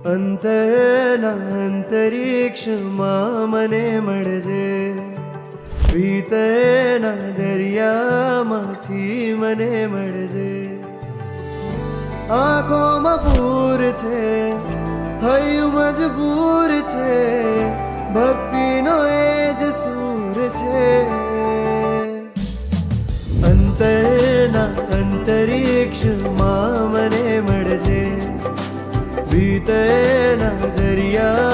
અંતરના અંતરિક્ષમાં મને મળજે, ભીતરના દરિયામાંથી મને મળજે. આંખોમાં પૂર છે, હૈયું મજબૂર છે, ભક્તિનો એ જ સૂર છે. અંતરના અંતરિક્ષમાં મને મળજે, ભીતરના દરિયા